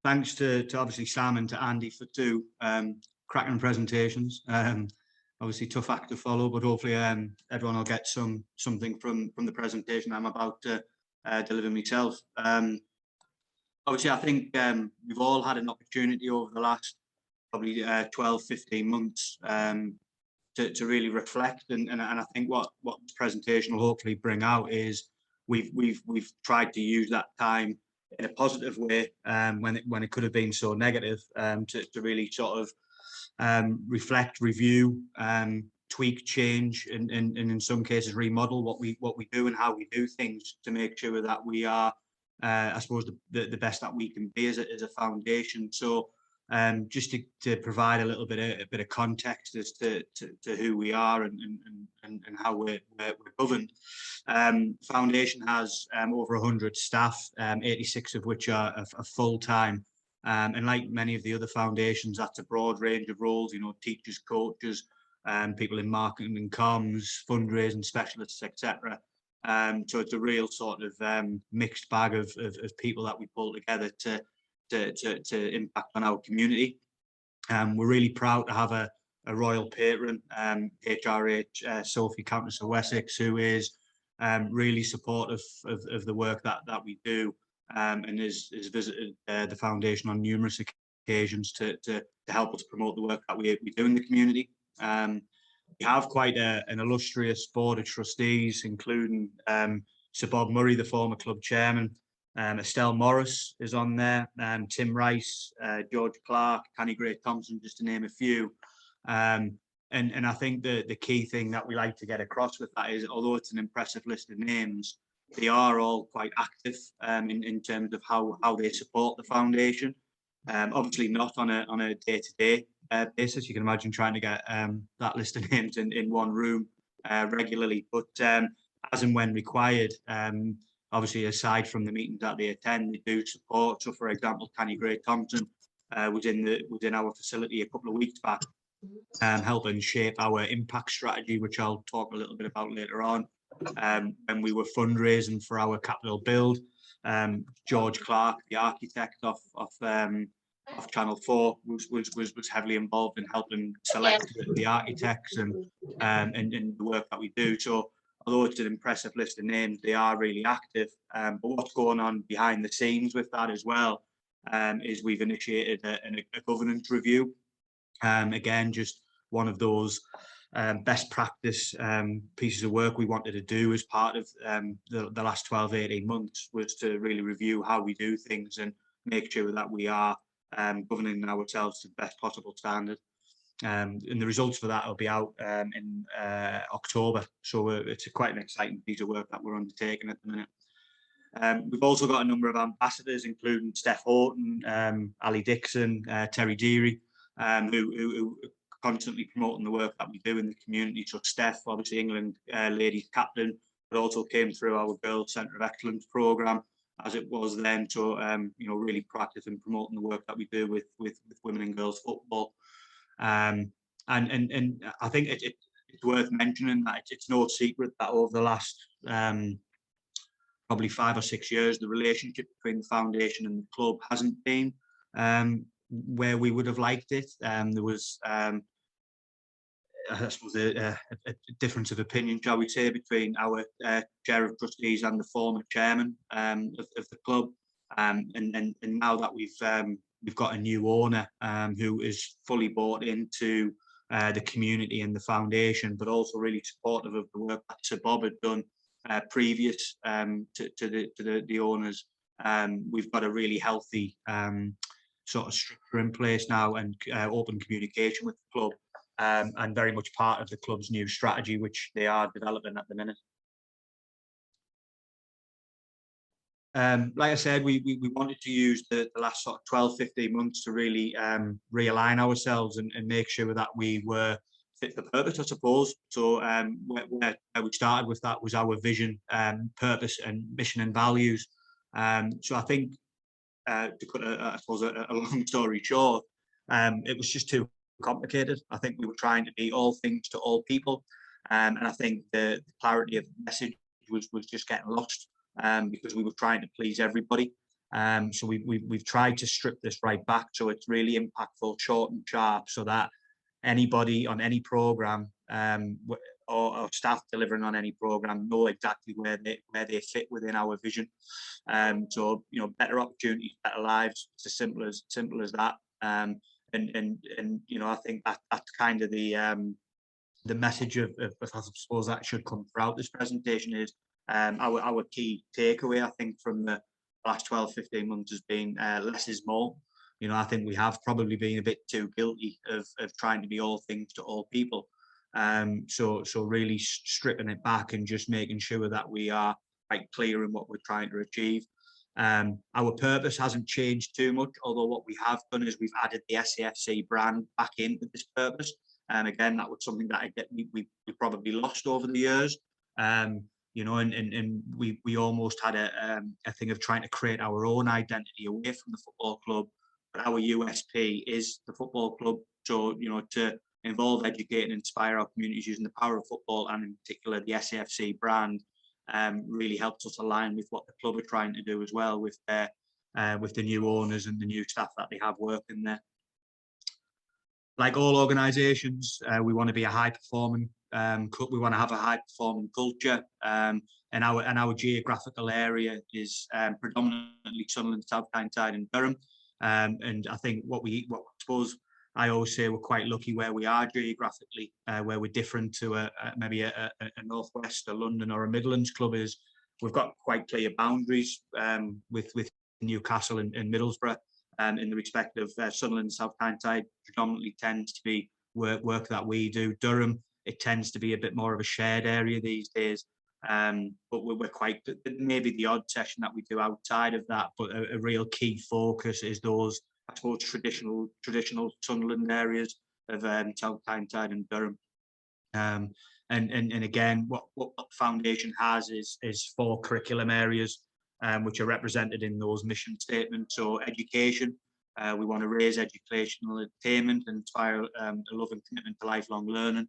thanks to obviously Sam and to Andy for two cracking presentations. Obviously tough act to follow, but hopefully everyone will get something from the presentation I'm about to deliver myself. Obviously, I think we've all had an opportunity over the last probably 12, 15 months to really reflect, and I think what this presentation will hopefully bring out is we've tried to use that time in a positive way when it could have been so negative, to really sort of reflect, review, tweak, change, and in some cases remodel what we do and how we do things to make sure that we are, I suppose, the best that we can be as a foundation. So just to provide a little bit of context as to who we are and how we're governed. Foundation has over 100 staff, 86 of which are full-time. And like many of the other foundations, that's a broad range of roles, you know, teachers, coaches, people in marketing and comms, fundraising specialists, etc. So it's a real sort of mixed bag of people that we pull together to impact on our community. We're really proud to have a royal patron, HRH Sophie, Countess of Wessex, who is really supportive of the work that we do, and has visited the foundation on numerous occasions to help us promote the work that we do in the community. We have quite an illustrious board of trustees, including Sir Bob Murray, the former club chairman, Estelle Morris is on there, Tim Rice, George Clark, Canny Gray Thompson, just to name a few. And I think the key thing that we like to get across with that is, although it's an impressive list of names, they are all quite active in terms of how they support the foundation. Obviously not on a day-to-day basis. You can imagine trying to get that list of names in one room regularly, but as and when required, obviously aside from the meetings that they attend, they do support. So for example, Canny Gray Thompson was in our facility a couple of weeks back, helping shape our impact strategy, which I'll talk a little bit about later on. When we were fundraising for our capital build, George Clark, the architect of Channel 4, was heavily involved in helping select the architects and the work that we do. So although it's an impressive list of names, they are really active. But what's going on behind the scenes with that as well is we've initiated a governance review. Again, just one of those best practice pieces of work we wanted to do as part of the last 12, 18 months, was to really review how we do things and make sure that we are governing ourselves to the best possible standard. And the results for that will be out in October. So it's quite an exciting piece of work that we're undertaking at the minute. We've also got a number of ambassadors, including Steph Horton, Ali Dixon, Terry Deary, who constantly promoting the work that we do in the community. So Steph, obviously England ladies captain, but also came through our Girls Centre of Excellence programme as it was then. So you know, really proactive in promoting the work that we do with women and girls football. And I think it's worth mentioning that it's no secret that over the last probably 5 or 6 years, the relationship between the foundation and the club hasn't been where we would have liked it. There was, I suppose, a difference of opinion, shall we say, between our chair of trustees and the former chairman of the club. And now that we've got a new owner who is fully bought into the community and the foundation, but also really supportive of the work that Sir Bob had done previous to the owners. We've got a really healthy sort of structure in place now, and open communication with the club, and very much part of the club's new strategy, which they are developing at the minute. Like I said, we wanted to use the last sort of 12, 15 months to really realign ourselves and make sure that we were fit for purpose, I suppose. So where we started with that was our vision, purpose and mission and values. So I think, to cut I suppose a long story short, it was just too complicated. I think we were trying to be all things to all people, and I think the clarity of the message was just getting lost, because we were trying to please everybody. So we've tried to strip this right back so it's really impactful, short and sharp, so that anybody on any program or staff delivering on any program know exactly where they fit within our vision. So better opportunities, better lives. It's as simple as that. And I think that's kind of the message of I suppose that should come throughout this presentation is our key takeaway, I think, from the last 12-15 months has been less is more. I think we have probably been a bit too guilty of trying to be all things to all people. So really stripping it back and just making sure that we are quite clear in what we're trying to achieve. Our purpose hasn't changed too much, although what we have done is we've added the SAFC brand back into this purpose. And again, that was something that we probably lost over the years. And we almost had a thing of trying to create our own identity away from the football club. But our USP is the football club. So, to involve, educate and inspire our communities using the power of football, and in particular the SAFC brand, really helps us align with what the club are trying to do as well with the new owners and the new staff that they have working there. Like all organisations, we want to be a high-performing. We want to have a high-performing culture, and our geographical area is predominantly Sunderland, South Tyneside, and Durham. And I think what I suppose I always say we're quite lucky where we are geographically, where we're different to maybe a Northwest, a London, or a Midlands club is we've got quite clear boundaries with Newcastle and Middlesbrough. In the respect of Sunderland, South Tyneside predominantly tends to be work that we do. Durham, it tends to be a bit more of a shared area these days. But we're quite, maybe the odd session that we do outside of that, but a real key focus is those, I suppose, traditional Sunderland areas of South Tyneside and Durham. And again, what the foundation has is 4 curriculum areas, which are represented in those mission statements. So education, we want to raise educational attainment and inspire a love and commitment to lifelong learning.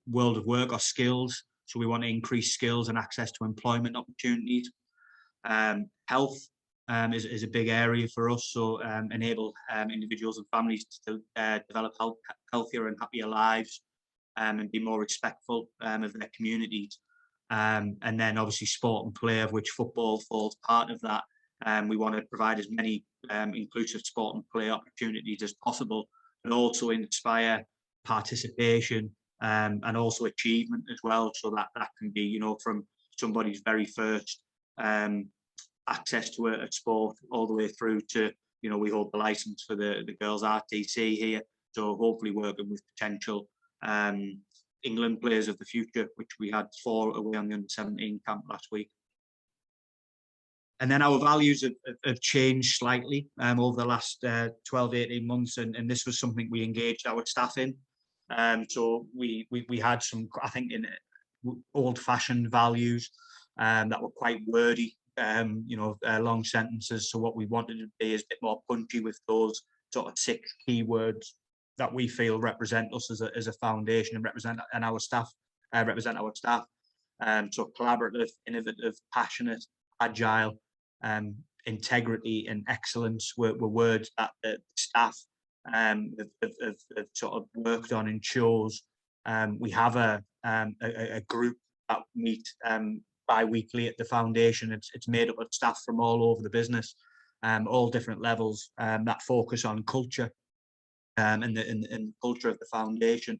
World of work or skills, so we want to increase skills and access to employment opportunities. Health is a big area for us, so enable individuals and families to develop healthier and happier lives, and be more respectful of their communities. And then obviously sport and play, of which football falls part of that. We want to provide as many inclusive sport and play opportunities as possible, but also inspire participation and also achievement as well. So that can be, from somebody's very first access to a sport all the way through to, we hold the license for the girls RTC here. So hopefully working with potential England players of the future, which we had 4 away on the under-17 camp last week. And then our values have changed slightly over the last 12-18 months, and this was something we engaged our staff in. So we had some, I think, in old-fashioned values that were quite wordy, long sentences. So what we wanted to be is a bit more punchy with those sort of 6 keywords that we feel represent us as a foundation and represent our staff. So collaborative, innovative, passionate, agile, integrity and excellence were words that the staff have sort of worked on and chose. We have a group that meet bi-weekly at the foundation. It's made up of staff from all over the business, all different levels, that focus on culture and the culture of the foundation.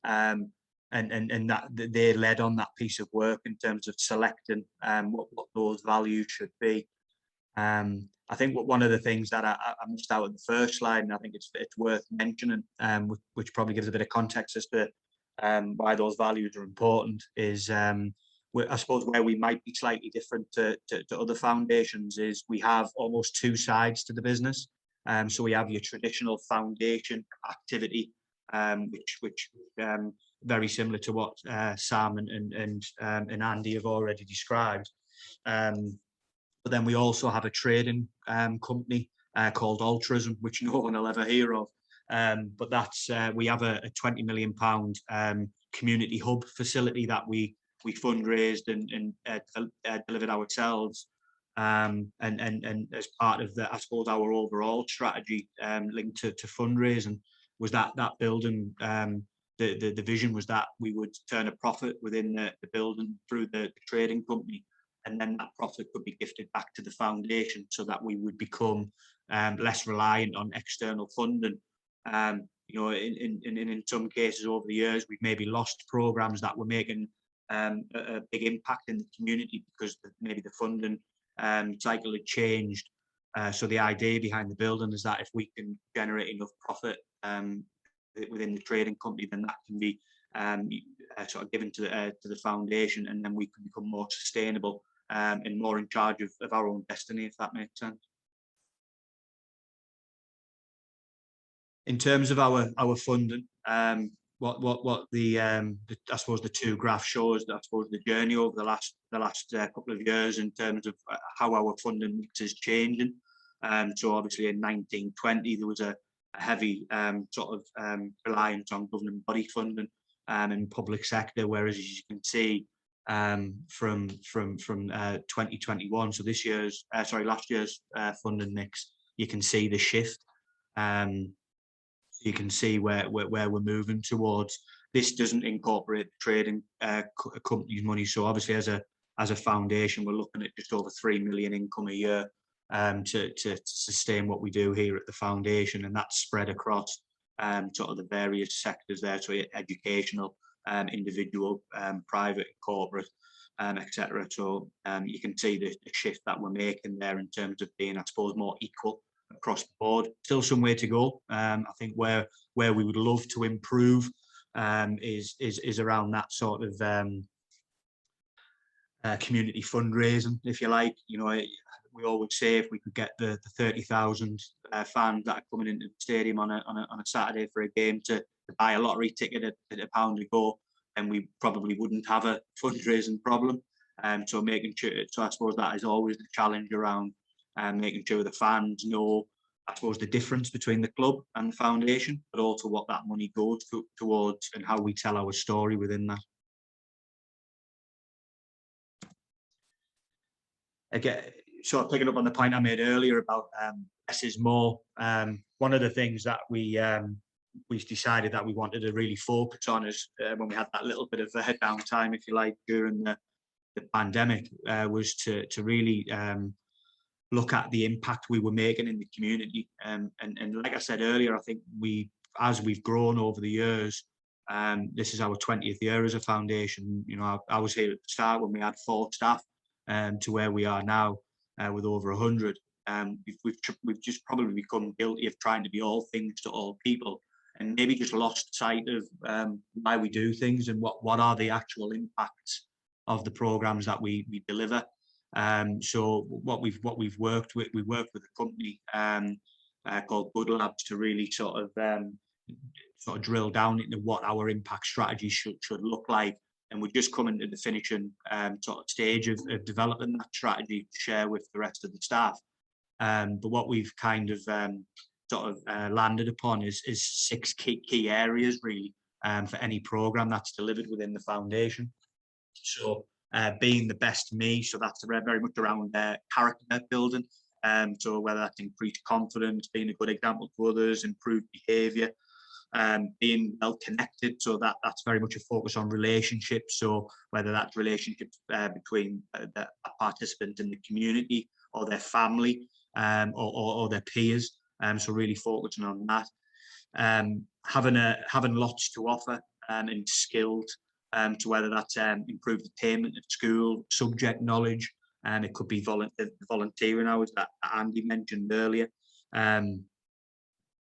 And that they led on that piece of work in terms of selecting what those values should be. I think one of the things that I missed out at the first slide, and I think it's worth mentioning, which probably gives a bit of context as to why those values are important, is I suppose where we might be slightly different to other foundations is we have almost 2 sides to the business. So we have your traditional foundation activity, which very similar to what Sam and Andy have already described. But then we also have a trading company called Altruism, which no one will ever hear of. But that's we have a £20 million community hub facility that we fundraised and delivered ourselves. and as part of the, I suppose, our overall strategy linked to fundraising, was that building. The vision was that we would turn a profit within the building through the trading company, and then that profit could be gifted back to the foundation, so that we would become less reliant on external funding. You know, in some cases over the years, we've maybe lost programs that were making a big impact in the community because maybe the funding cycle had changed. So the idea behind the building is that if we can generate enough profit within the trading company, then that can be sort of given to the foundation, and then we can become more sustainable and more in charge of our own destiny, if that makes sense. In terms of our funding, what the I suppose the two graphs show is, I suppose, the journey over the last couple of years in terms of how our funding mix is changing. So obviously in 1920 there was a heavy sort of reliance on government body funding in public sector, whereas as you can see from 2021, so this year's last year's funding mix, you can see the shift. You can see where we're moving towards. This doesn't incorporate trading companies' money. So obviously, as a foundation, we're looking at just over 3 million income a year to sustain what we do here at the foundation, and that's spread across sort of the various sectors there, so educational, individual, private, corporate, etc. So you can see the shift that we're making there in terms of being, I suppose, more equal across the board. Still some way to go. I think where we would love to improve is around that sort of community fundraising, if you like. You know, we always say if we could get the 30,000 fans that are coming into the stadium on a Saturday for a game to buy a lottery ticket at £1 a go, then we probably wouldn't have a fundraising problem. So making sure, so I suppose that is always the challenge around making sure the fans know, I suppose, the difference between the club and the foundation, but also what that money goes towards and how we tell our story within that. Again, sort of picking up on the point I made earlier about less is more. One of the things that we decided that we wanted to really focus on is when we had that little bit of downtime, if you like, during the pandemic, was to really look at the impact we were making in the community. And like I said earlier, I think as we've grown over the years, this is our 20th year as a foundation. You know, I was here at the start when we had 4 staff, to where we are now with over 100. We've just probably become guilty of trying to be all things to all people, and maybe just lost sight of why we do things and what are the actual impacts of the programs that we deliver. So what we've worked with, we worked with a company called Good Labs to really sort of drill down into what our impact strategy should look like. And we're just coming to the finishing sort of stage of developing that strategy to share with the rest of the staff. But what we've kind of landed upon is 6 key areas really for any program that's delivered within the foundation. So being the best me, so that's very much around character building. So whether that's increased confidence, being a good example to others, improved behaviour, being well connected, so that's very much a focus on relationships. So whether that's relationships between the participant in the community or their family or their peers. So really focusing on that. Having lots to offer and skilled. To whether that's improved attainment at school, subject knowledge, and it could be volunteering hours that Andy mentioned earlier.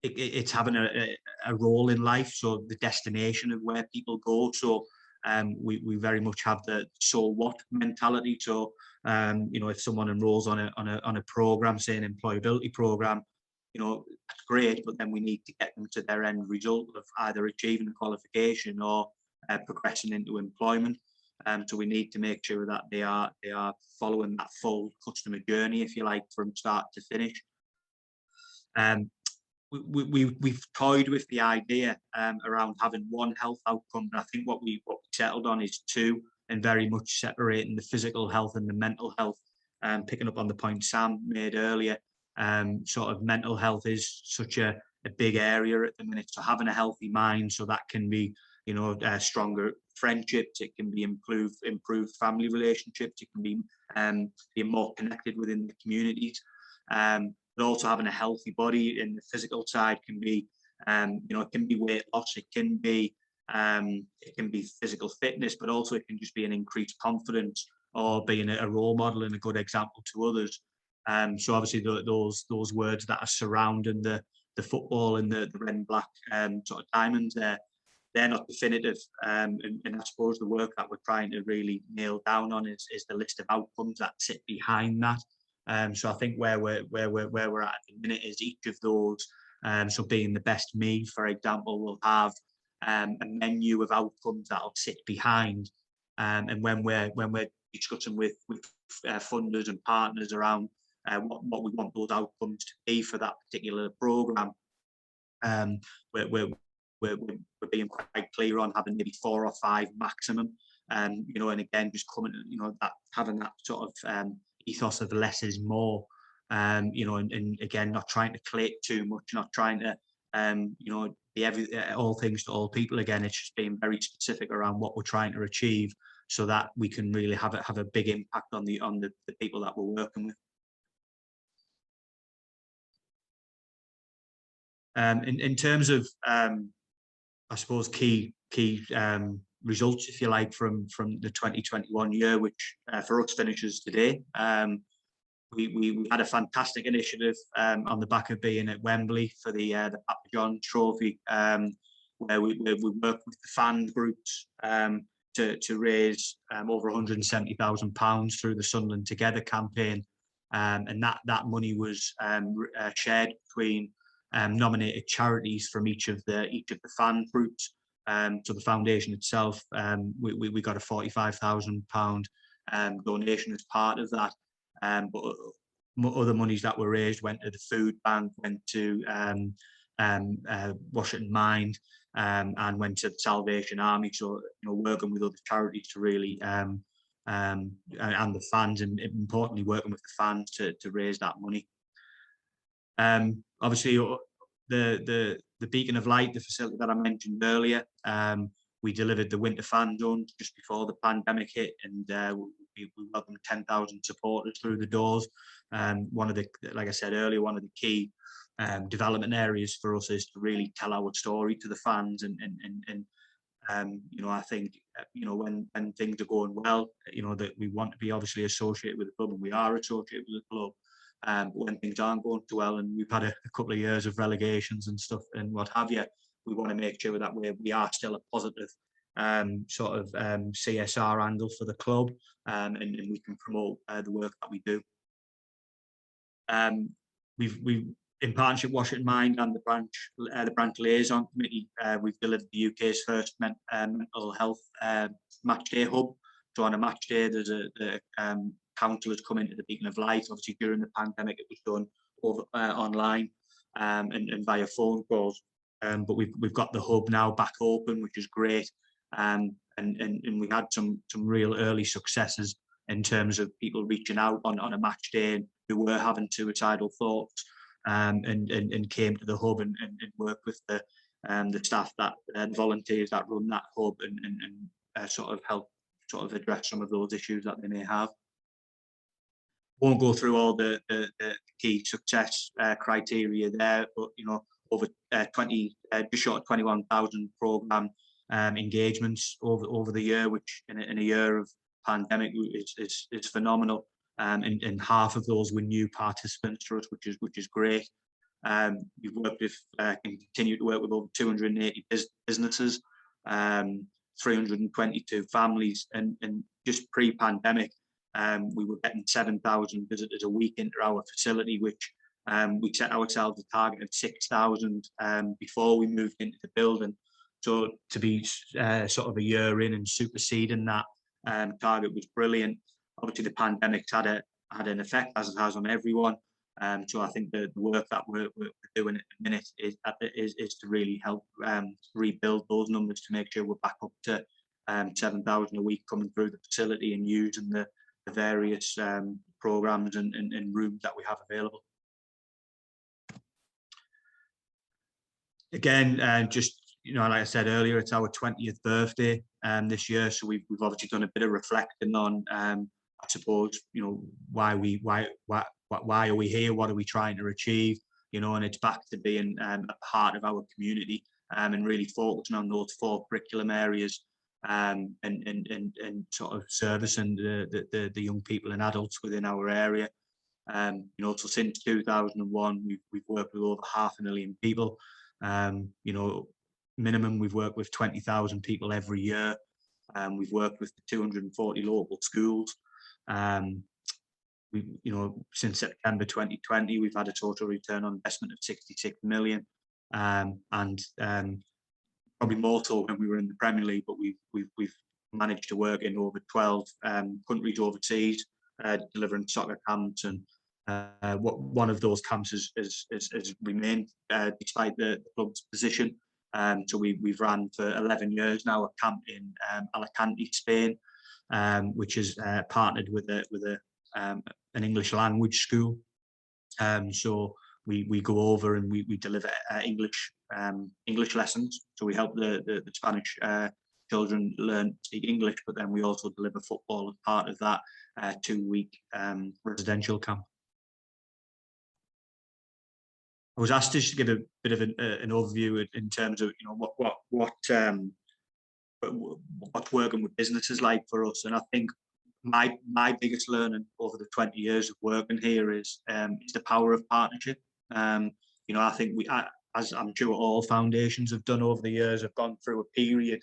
It's having a role in life, so the destination of where people go. So we very much have the so what mentality. So you know, if someone enrolls on a program, say an employability program, you know, that's great, but then we need to get them to their end result of either achieving a qualification or progressing into employment. So we need to make sure that they are following that full customer journey, if you like, from start to finish. We've toyed with the idea around having 1 health outcome, and I think what we settled on is 2, and very much separating the physical health and the mental health. picking up on the point Sam made earlier, sort of mental health is such a big area at the minute. So having a healthy mind, so that can be, you know, stronger friendships, it can be improved family relationships, it can be being more connected within the communities. But also having a healthy body in the physical side can be, you know, it can be weight loss, it can be physical fitness, but also it can just be an increased confidence or being a role model and a good example to others. So obviously those words that are surrounding the football and the red and black sort of diamonds there, they're not definitive. And I suppose the work that we're trying to really nail down on is the list of outcomes that sit behind that. So I think where we're at the minute is each of those. So being the best me, for example, will have a menu of outcomes that'll sit behind. And when we're discussing with funders and partners around what we want those outcomes to be for that particular program, we're being quite clear on having maybe 4 or 5 maximum. You know, and again, just coming, you know, that having that sort of ethos of less is more. You know, and again, not trying to collate too much, not trying to you know, be all things to all people. Again, it's just being very specific around what we're trying to achieve, so that we can really have a big impact on the people that we're working with. In terms of I suppose key results, if you like, from the 2021 year, which for us finishes today. We had a fantastic initiative on the back of being at Wembley for the Papa John Trophy, where we worked with the fan groups to raise over £170,000 through the Sunderland Together campaign, and that money was shared between nominated charities from each of the fan groups. So the foundation itself, we got a £45,000 donation as part of that. But other monies that were raised went to the food bank, went to Washington Mind, and went to the Salvation Army. So, you know, working with other charities to really and the fans, and importantly working with the fans to raise that money. Obviously, the Beacon of Light, the facility that I mentioned earlier, we delivered the winter fan zone just before the pandemic hit, and we welcomed 10,000 supporters through the doors. One of the, like I said earlier, one of the key development areas for us is to really tell our story to the fans, and you know, I think, you know, when things are going well, you know, that we want to be obviously associated with the club, and we are associated with the club. But when things aren't going too well, and we've had a couple of years of relegations and stuff and what have you, we want to make sure that we are still a positive sort of CSR angle for the club, and we can promote the work that we do. We've in partnership with Washington Mind and the branch liaison committee, we've delivered the UK's first mental health match day hub. So on a match day, there's the counsellors come into the Beacon of Light. Obviously, during the pandemic, it was done over online and via phone calls. But we've got the hub now back open, which is great. And we had some real early successes in terms of people reaching out on a match day who were having suicidal thoughts, and came to the hub and worked with the staff, that the volunteers that run that hub, and sort of help sort of address some of those issues that they may have. Won't go through all the key success criteria there, but you know, over 20, just short of 21,000 programme engagements over the year, which in a year of pandemic is phenomenal. And half of those were new participants for us, which is great. We've worked with and continue to work with over 280 businesses, 322 families, and just pre-pandemic, we were getting 7,000 visitors a week into our facility, which we set ourselves a target of 6,000 before we moved into the building. So to be sort of a year in and superseding that target was brilliant. Obviously, the pandemic's had an effect, as it has on everyone. So I think the work that we're doing at the minute is to really help rebuild those numbers, to make sure we're back up to 7,000 a week coming through the facility and using the various programs and rooms that we have available. Again, just, you know, like I said earlier, it's our 20th birthday this year, so we've obviously done a bit of reflecting on, I suppose, you know, why are we here? What are we trying to achieve? You know, and it's back to being a part of our community and really focusing on those 4 curriculum areas and sort of servicing the young people and adults within our area. You know, so since 2001, we've worked with over 500,000 people. You know, minimum we've worked with 20,000 people every year. We've worked with 240 local schools. You know, since September 2020, we've had a total return on investment of 66 million, and probably more so when we were in the Premier League. But we've managed to work in over 12 countries overseas, delivering soccer camps, and one of those camps has remained despite the club's position. So we've ran for 11 years now a camp in Alicante, Spain, which is partnered with an English language school. So we go over and we deliver English lessons. So we help the Spanish children learn to speak English, but then we also deliver football as part of that 2-week residential camp. I was asked to give a bit of an overview in terms of, you know, what's working with businesses like for us, and I think my biggest learning over the 20 years of working here is the power of partnership. You know, I think as I'm sure all foundations have done over the years, have gone through a period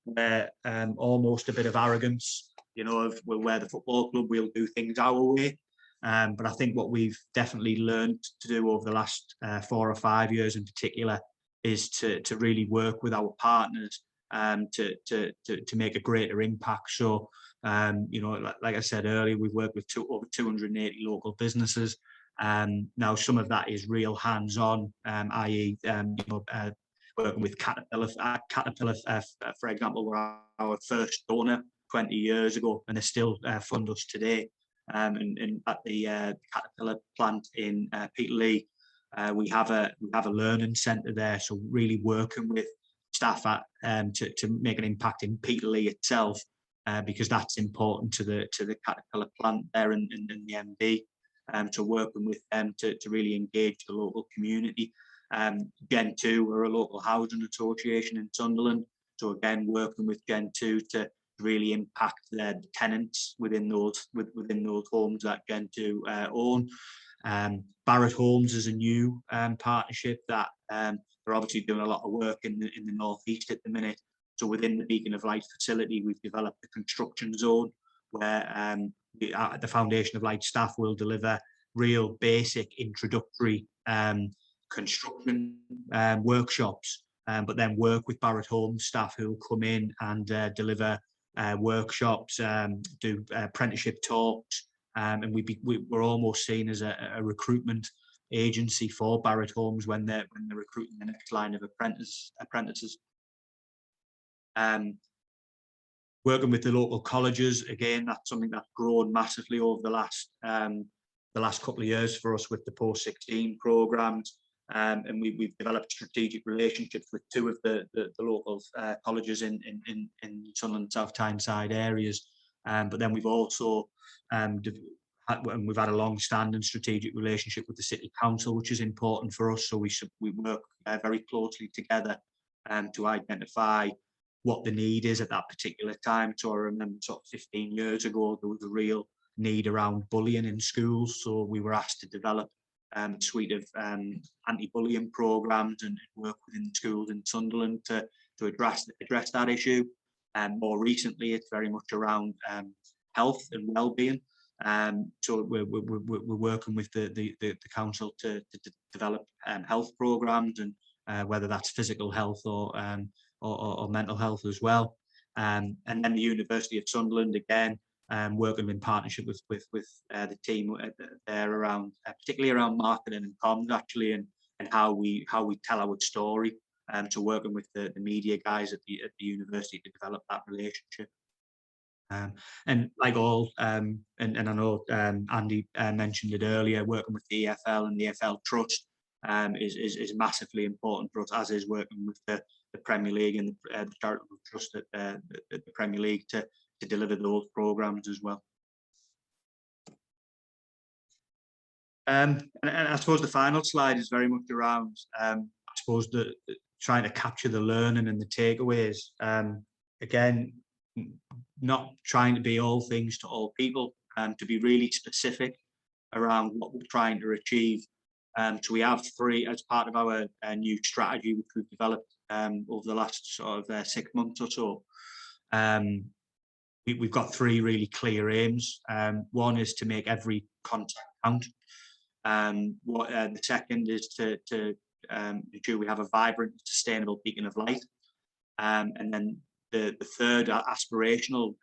where almost a bit of arrogance, you know, of where the football club will do things our way. But I think what we've definitely learned to do over the last 4 or 5 years in particular is to really work with our partners to make a greater impact. So, you know, like I said earlier, we've worked with over 280 local businesses. Now, some of that is real hands-on, i.e., you know, working with Caterpillar. Caterpillar, for example, were our first donor 20 years ago, and they still fund us today. And at the Caterpillar plant in Peterlee, we have a learning centre there. So really working with staff to make an impact in Peterlee itself, because that's important to the Caterpillar plant there in the MD. So working with them to really engage the local community. Gen 2 are a local housing association in Sunderland. So again, working with Gen 2 to really impact the tenants within those homes that Gen 2 own. Barratt Homes is a new partnership that they're obviously doing a lot of work in the northeast at the minute. So within the Beacon of Light facility, we've developed a construction zone where the Foundation of Light staff will deliver real basic introductory construction workshops, but then work with Barratt Homes staff who will come in and deliver workshops, do apprenticeship talks, and we're almost seen as a recruitment agency for Barratt Homes when they're recruiting the next line of apprentices. Working with the local colleges, again, that's something that's grown massively over the last couple of years for us with the post-16 programs. And we've developed strategic relationships with 2 of the local colleges in Sunderland, South Tyneside areas. But then we've also we've had a long-standing strategic relationship with the City Council, which is important for us. So we work very closely together to identify what the need is at that particular time. So I remember sort of 15 years ago, there was a real need around bullying in schools. So we were asked to develop a suite of anti-bullying programs and work within schools in Sunderland to address that issue. And more recently, it's very much around health and well-being. So we're working with the council to develop health programs, and whether that's physical health or mental health as well. And then the University of Sunderland, again, working in partnership with the team there around, particularly around marketing and comms, actually, and how we tell our story. So working with the media guys at the university to develop that relationship. And like all, and I know Andy mentioned it earlier, working with the EFL and the EFL Trust is massively important for us, as is working with the Premier League and the charitable trust at the Premier League to deliver those programs as well. And I suppose the final slide is very much around, I suppose, trying to capture the learning and the takeaways. Again, not trying to be all things to all people, and to be really specific around what we're trying to achieve. So we have three, as part of our new strategy, which we've developed over the last sort of 6 months or so. We've got three really clear aims. One is to make every contact count. The second is to ensure we have a vibrant, sustainable beacon of light. And then the third aspirational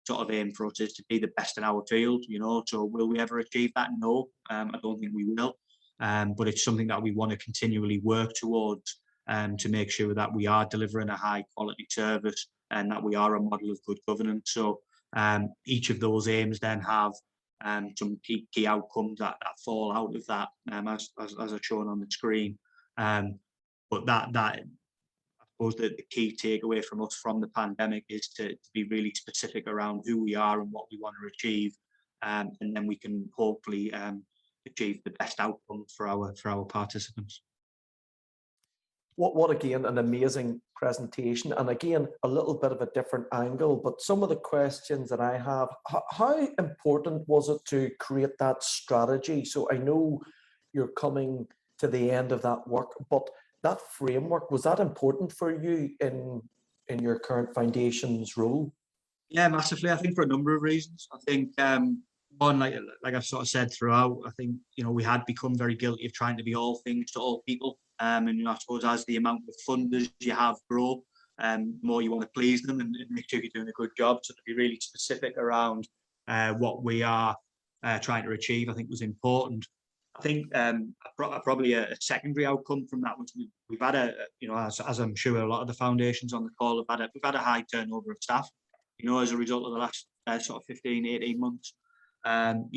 sort of aim for us is to be the best in our field. So will we ever achieve that? No, I don't think we will. But it's something that we want to continually work towards, to make sure that we are delivering a high quality service and that we are a model of good governance. So each of those aims then have some key outcomes that fall out of that, as are shown on the screen. But that I suppose the key takeaway from us from the pandemic is to be really specific around who we are and what we want to achieve, and then we can hopefully achieve the best outcomes for our participants. What again, an amazing presentation, and again, a little bit of a different angle, but some of the questions that I have, how important was it to create that strategy? So I know you're coming to the end of that work, but that framework, was that important for you in your current foundation's role? Yeah, massively. I think for a number of reasons. I think one, like I've sort of said throughout, I think we had become very guilty of trying to be all things to all people. And I suppose as the amount of funders you have grow, the more you want to please them and make sure you're doing a good job. So to be really specific around what we are trying to achieve, I think was important. I think probably a secondary outcome from that was we've had as I'm sure a lot of the foundations on the call we've had a high turnover of staff, as a result of the last sort of 15, 18 months. And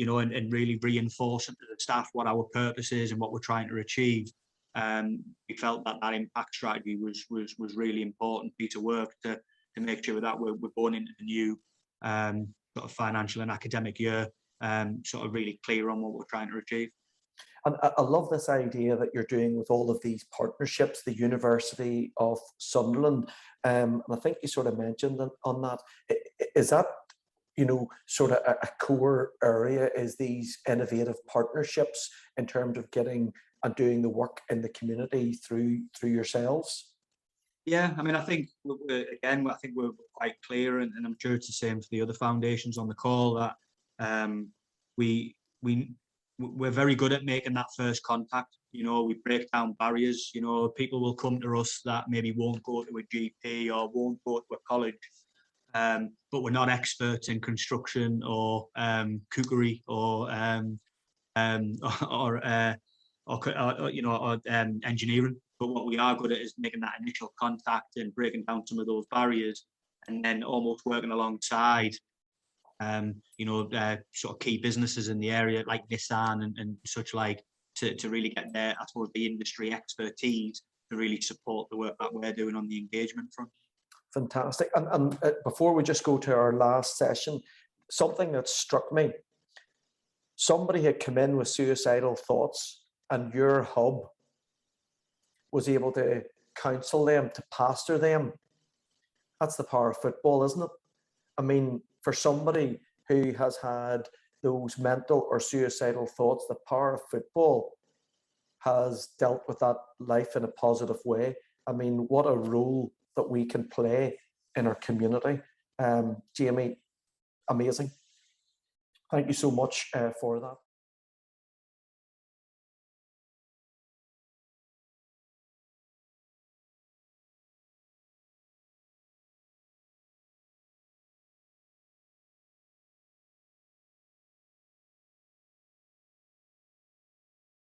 really reinforcing to the staff what our purpose is and what we're trying to achieve. We felt that impact strategy was really important piece of work to make sure that we're going into the new sort of financial and academic year sort of really clear on what we're trying to achieve. And I love this idea that you're doing with all of these partnerships, the University of Sunderland. And I think you sort of mentioned on that. Is that, sort of a core area, is these innovative partnerships in terms of getting and doing the work in the community through yourselves? Yeah, I mean, I think we're quite clear, and I'm sure it's the same for the other foundations on the call, that we're very good at making that first contact. We break down barriers. People will come to us that maybe won't go to a GP or won't go to a college, but we're not experts in construction or cookery or engineering. But what we are good at is making that initial contact and breaking down some of those barriers, and then almost working alongside sort of key businesses in the area like Nissan and such like to really get their, I suppose, the industry expertise to really support the work that we're doing on the engagement front. Fantastic. And before we just go to our last session, something that struck me, somebody had come in with suicidal thoughts and your hub was able to counsel them, to pastor them. That's the power of football, isn't it? I mean, for somebody who has had those mental or suicidal thoughts, the power of football has dealt with that life in a positive way. I mean, what a role that we can play in our community. Jamie, amazing. Thank you so much for that.